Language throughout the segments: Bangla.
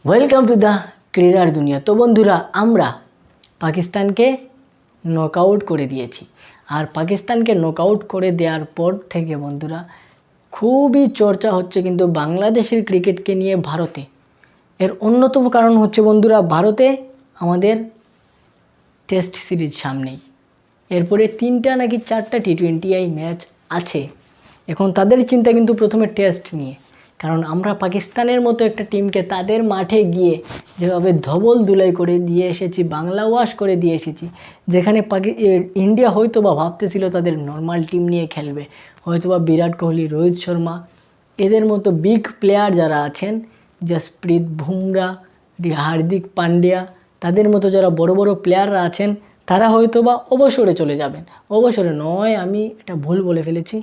ওয়েলকাম টু দ্য ক্রীড়ার দুনিয়া। তো বন্ধুরা, আমরা পাকিস্তানকে নকআউট করে দিয়েছি। আর পাকিস্তানকে নকআউট করে দেওয়ার পর থেকে বন্ধুরা খুবই চর্চা হচ্ছে কিন্তু বাংলাদেশের ক্রিকেটকে নিয়ে ভারতে। এর অন্যতম কারণ হচ্ছে বন্ধুরা, ভারতে আমাদের টেস্ট সিরিজ সামনেই, এরপরে 3টা নাকি 4টা টি20 ম্যাচ আছে। এখন তাদের চিন্তা কিন্তু প্রথমে টেস্ট নিয়ে, কারণ আমরা পাকিস্তানের মতো একটা টিমকে তাদের মাঠে গিয়ে যেভাবে ধবল ধুলাই করে দিয়ে এসেছি, বাংলা ওয়াশ করে দিয়ে এসেছি, যেখানে ইন্ডিয়া হয়তো বা ভাবতেছিল তাদের নর্মাল টিম নিয়ে খেলবে, হয়তো বা বিরাট কোহলি, রোহিত শর্মা, এদের মতো বিগ প্লেয়ার যারা আছেন, জসপ্রীত বুমরা, হার্দিক পান্ডিয়া, তাদের মতো যারা বড় বড় প্লেয়াররা আছেন, তারা হয়তো বা অবসরে চলে যাবেন। অবসরে নয়, আমি এটা ভুল বলে ফেলেছি,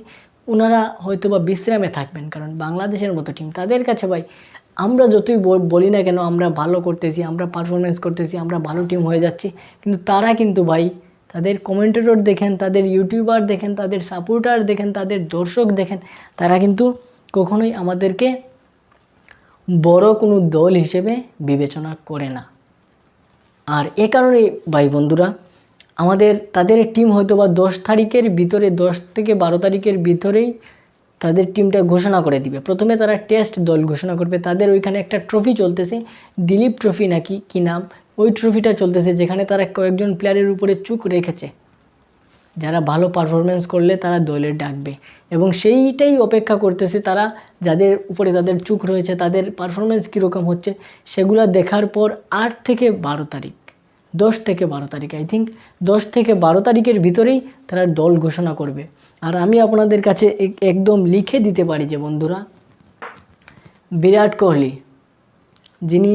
ওনারা হয়তো বা বিশ্রামে থাকবেন। কারণ বাংলাদেশের মতো টিম, তাদের কাছে ভাই আমরা যতই বলি না কেন আমরা ভালো করতেছি, আমরা পারফরমেন্স করতেছি, আমরা ভালো টিম হয়ে যাচ্ছি, কিন্তু তারা কিন্তু ভাই তাদের কমেন্টেটর দেখেন, তাদের ইউটিউবার দেখেন, তাদের সাপোর্টার দেখেন, তাদের দর্শক দেখেন, তারা কিন্তু কখনোই আমাদেরকে বড় কোনো দল হিসেবে বিবেচনা করে না। আর এ কারণে ভাই বন্ধুরা, তাদের টিম হয়তো বা 10 তারিখের ভিতরে, 10 থেকে 12 তারিখের ভিতরেই তাদের টিমটা ঘোষণা করে দিবে। প্রথমে তারা টেস্ট দল ঘোষণা করবে। তাদের ওইখানে একটা ট্রফি চলতেছে, দিলীপ ট্রফি নাকি কি নাম, ওই ট্রফিটা চলতেছে, যেখানে তারা কয়েকজন প্লেয়ারের উপরে চোখ রেখেছে, যারা ভালো পারফরমেন্স করলে তারা দলে ডাকবে। এবং সেইটাই অপেক্ষা করতেছে তারা, যাদের উপরে তাদের চোখ রয়েছে, তাদের পারফরমেন্স কীরকম হচ্ছে সেগুলো দেখার পর 8 থেকে 12 তারিখ, 10 থেকে 12 তারিখ, আই থিঙ্ক 10 থেকে 12 তারিখের ভিতরেই তারা দল ঘোষণা করবে। আর আমি আপনাদের কাছে একদম লিখে দিতে পারি যে বন্ধুরা, বিরাট কোহলি, যিনি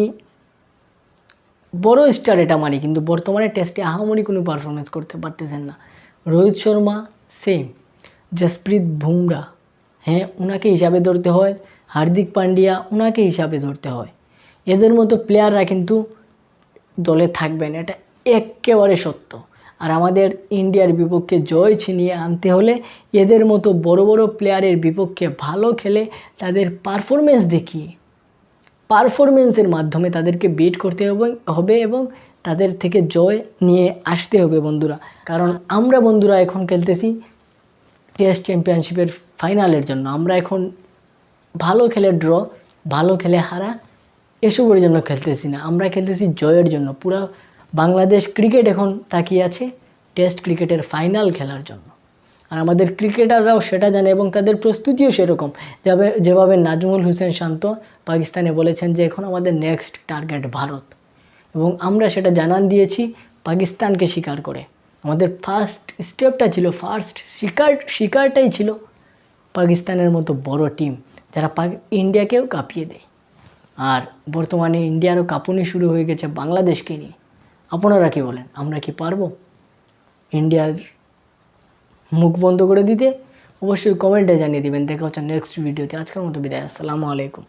বড় স্টার এটা মানি, কিন্তু বর্তমানে টেস্টে আহামরি কোনো পারফরমেন্স করতে পারতেছেন না। রোহিত শর্মা সেম, জসপ্রীত বুমরা, হ্যাঁ ওনাকে হিসাবে ধরতে হয়, হার্দিক পান্ডিয়া ওনাকে হিসাবে ধরতে হয়। এদের মতো প্লেয়াররা কিন্তু দলে থাকবেন, এটা একেবারে সত্য। আর আমাদের ইন্ডিয়ার বিপক্ষে জয় ছিনিয়ে আনতে হলে এদের মতো বড় বড় প্লেয়ারের বিপক্ষে ভালো খেলে, তাদের পারফরমেন্স দেখিয়ে, পারফরমেন্সের মাধ্যমে তাদেরকে বিট করতে হবে এবং তাদের থেকে জয় নিয়ে আসতে হবে বন্ধুরা। কারণ আমরা বন্ধুরা এখন খেলতেছি টেস্ট চ্যাম্পিয়নশিপের ফাইনালের জন্য। আমরা এখন ভালো খেলে ড্র, ভালো খেলে হারা, এসবের জন্য খেলতেছি না, আমরা খেলতেছি জয়ের জন্য। পুরো বাংলাদেশ ক্রিকেট এখন তাকিয়ে আছে টেস্ট ক্রিকেটের ফাইনাল খেলার জন্য। আর আমাদের ক্রিকেটাররাও সেটা জানে এবং তাদের প্রস্তুতিও সেরকম। যেভাবে নাজমুল হোসেন শান্ত পাকিস্তানে বলেছেন যে এখন আমাদের নেক্সট টার্গেট ভারত, এবং আমরা সেটা জানান দিয়েছি পাকিস্তানকে স্বীকার করে। আমাদের ফার্স্ট স্টেপটা ছিল, ফার্স্ট শিকারটাই ছিল পাকিস্তানের মতো বড় টিম, যারা ইন্ডিয়াকেও কাঁপিয়ে দেয়। আর বর্তমানে ইন্ডিয়ারও কাঁপুনি শুরু হয়ে গেছে বাংলাদেশকে নিয়ে। আপনারা কি বলেন, আমরা কি পারবো ইন্ডিয়ার মুখ বন্ধ করে দিতে? অবশ্যই কমেন্টে জানিয়ে দিবেন। দেখা হচ্ছে নেক্সট ভিডিওতে। আজকের মতো বিদায়, আসসালামু আলাইকুম।